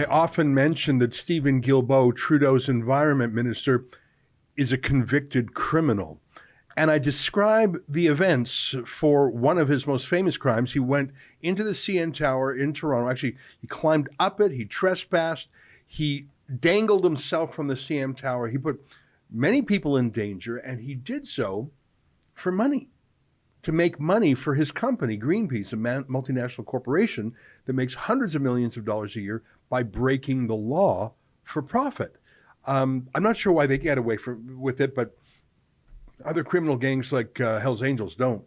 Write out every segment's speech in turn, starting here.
I often mention that Stephen Guilbeault, Trudeau's environment minister, is a convicted criminal. And I describe the events for one of his most famous crimes. He went into the CN Tower in Toronto. Actually, he climbed up it, he trespassed, he dangled himself from the CN Tower. He put many people in danger, and he did so for money, to make money for his company, Greenpeace, a multinational corporation that makes hundreds of millions of dollars a year by breaking the law for profit. I'm not sure why they get away with it, but other criminal gangs like Hells Angels don't.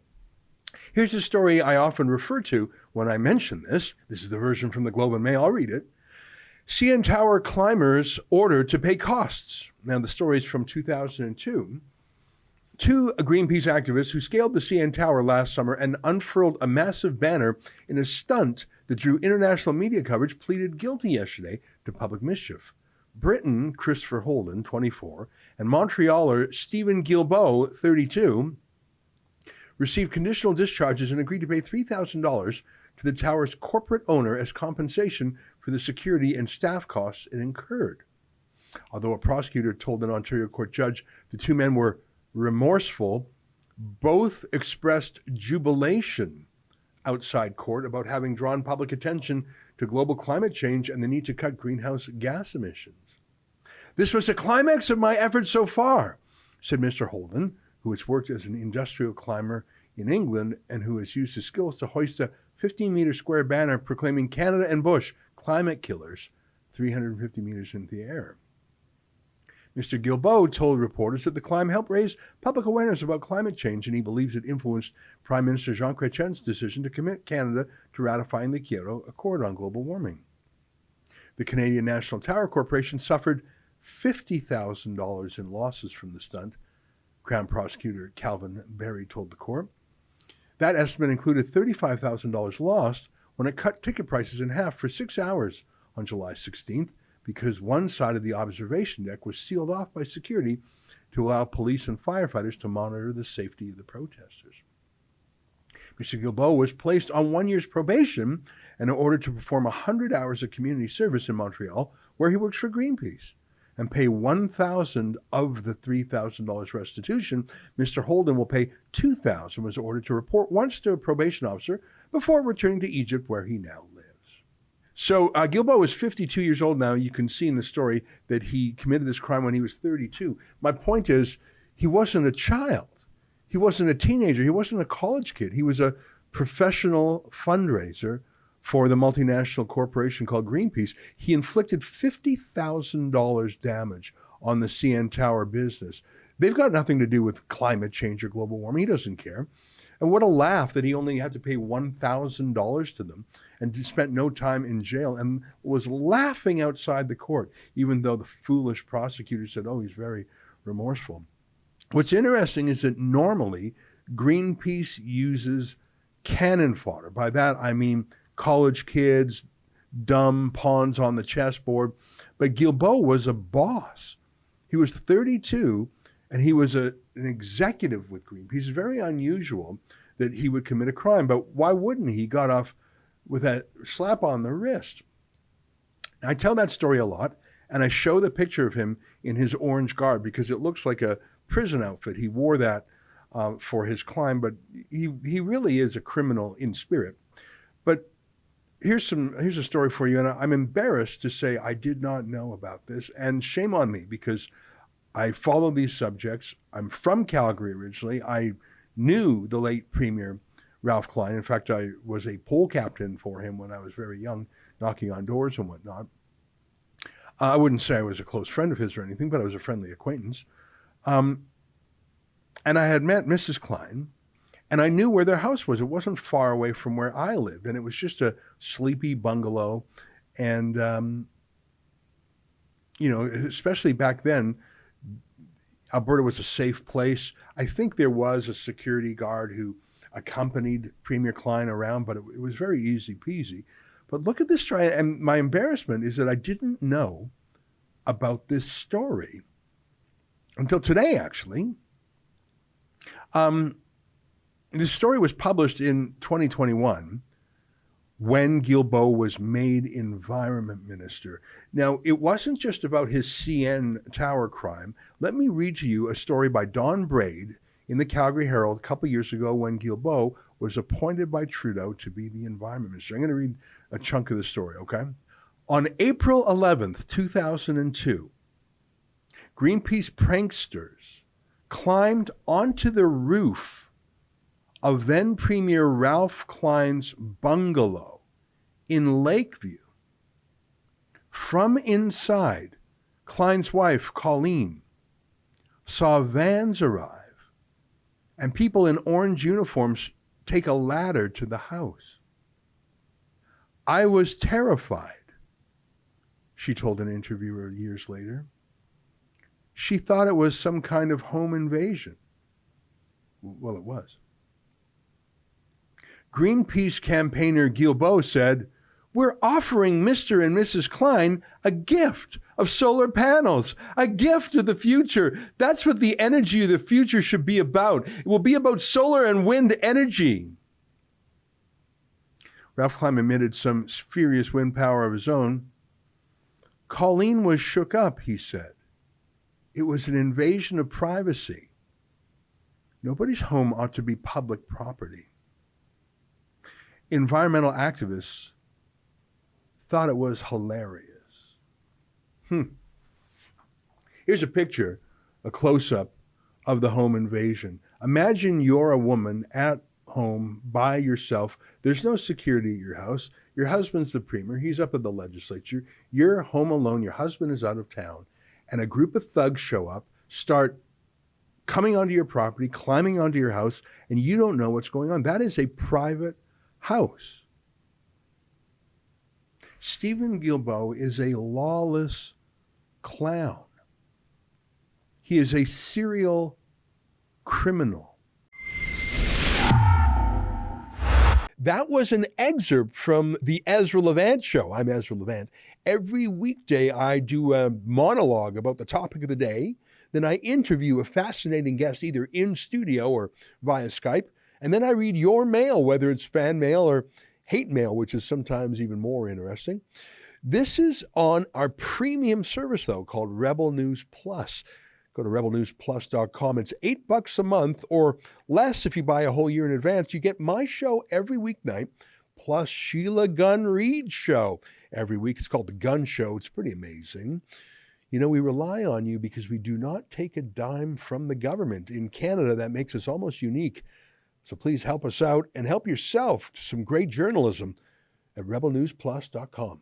Here's a story I often refer to when I mention this. This is the version from the Globe and Mail. I'll read it. CN Tower climbers ordered to pay costs. Now, the story is from 2002. Two Greenpeace activists who scaled the CN Tower last summer and unfurled a massive banner in a stunt that drew international media coverage pleaded guilty yesterday to public mischief. Briton Christopher Holden, 24, and Montrealer Stephen Guilbeault, 32, received conditional discharges and agreed to pay $3,000 to the tower's corporate owner as compensation for the security and staff costs it incurred. Although a prosecutor told an Ontario court judge the two men were remorseful, both expressed jubilation outside court about having drawn public attention to global climate change and the need to cut greenhouse gas emissions. "This was the climax of my efforts so far," said Mr. Holden, who has worked as an industrial climber in England and who has used his skills to hoist a 15-meter square banner proclaiming Canada and Bush climate killers 350 meters into the air. Mr. Guilbeault told reporters that the climb helped raise public awareness about climate change, and he believes it influenced Prime Minister Jean Chrétien's decision to commit Canada to ratifying the Kyoto Accord on global warming. The Canadian National Tower Corporation suffered $50,000 in losses from the stunt, Crown Prosecutor Calvin Berry told the court. That estimate included $35,000 lost when it cut ticket prices in half for 6 hours on July 16th because one side of the observation deck was sealed off by security to allow police and firefighters to monitor the safety of the protesters. Mr. Guilbeault was placed on 1 year's probation and ordered to perform 100 hours of community service in Montreal, where he works for Greenpeace, and pay $1,000 of the $3,000 restitution. Mr. Holden will pay $2,000, was ordered to report once to a probation officer before returning to Egypt, where he now lives. So Guilbeault is 52 years old now. You can see in the story that he committed this crime when he was 32. My point is, he wasn't a child. He wasn't a teenager. He wasn't a college kid. He was a professional fundraiser for the multinational corporation called Greenpeace. He inflicted $50,000 damage on the CN Tower business. They've got nothing to do with climate change or global warming. He doesn't care. And what a laugh that he only had to pay $1,000 to them and spent no time in jail and was laughing outside the court, even though the foolish prosecutor said, oh, he's very remorseful. What's interesting is that normally Greenpeace uses cannon fodder. By that, I mean college kids, dumb pawns on the chessboard. But Guilbeault was a boss. He was 32, and he was an executive with Greenpeace. It's very unusual that he would commit a crime, but why wouldn't he? He got off with a slap on the wrist. I tell that story a lot, and I show the picture of him in his orange garb because it looks like a prison outfit. He wore that for his climb, but he really is a criminal in spirit. But here's a story for you, and I'm embarrassed to say I did not know about this, and shame on me because I follow these subjects. I'm from Calgary originally. I knew the late Premier Ralph Klein. In fact, I was a poll captain for him when I was very young, knocking on doors and whatnot. I wouldn't say I was a close friend of his or anything, but I was a friendly acquaintance. And I had met Mrs. Klein, and I knew where their house was. It wasn't far away from where I lived, and it was just a sleepy bungalow. And, especially back then, Alberta was a safe place. I think there was a security guard who accompanied Premier Klein around, but it was very easy peasy. But look at this story, and my embarrassment is that I didn't know about this story until today, actually. This story was published in 2021 when Guilbeault was made environment minister. Now, it wasn't just about his CN Tower crime. Let me read to you a story by Don Braid in the Calgary Herald a couple years ago when Guilbeault was appointed by Trudeau to be the environment minister. I'm going to read a chunk of the story, okay? On April 11th, 2002, Greenpeace pranksters climbed onto the roof of then Premier Ralph Klein's bungalow in Lakeview. From inside, Klein's wife, Colleen, saw vans arrive and people in orange uniforms take a ladder to the house. I was terrified, she told an interviewer years later. She thought it was some kind of home invasion. Well, it was. Greenpeace campaigner Guilbeault said, "We're offering Mr. and Mrs. Klein a gift of solar panels, a gift of the future. That's what the energy of the future should be about. It will be about solar and wind energy." Ralph Klein emitted some furious wind power of his own. Colleen was shook up, he said. It was an invasion of privacy. Nobody's home ought to be public property. Environmental activists thought it was hilarious. Here's a picture, a close-up of the home invasion. Imagine you're a woman at home by yourself. There's no security at your house. Your husband's the premier. He's up at the legislature. You're home alone. Your husband is out of town. And a group of thugs show up, start coming onto your property, climbing onto your house, and you don't know what's going on. That is a private house. Steven Guilbeault is a lawless clown. He is a serial criminal. That was an excerpt from the Ezra Levant Show. I'm Ezra Levant. Every weekday, I do a monologue about the topic of the day. Then I interview a fascinating guest either in studio or via Skype. And then I read your mail, whether it's fan mail or hate mail, which is sometimes even more interesting. This is on our premium service, though, called Rebel News Plus. Go to rebelnewsplus.com. It's $8 a month or less if you buy a whole year in advance. You get my show every weeknight, plus Sheila Gunn Reid's show every week. It's called The Gun Show. It's pretty amazing. You know, we rely on you because we do not take a dime from the government. In Canada, that makes us almost unique. So please help us out and help yourself to some great journalism at rebelnewsplus.com.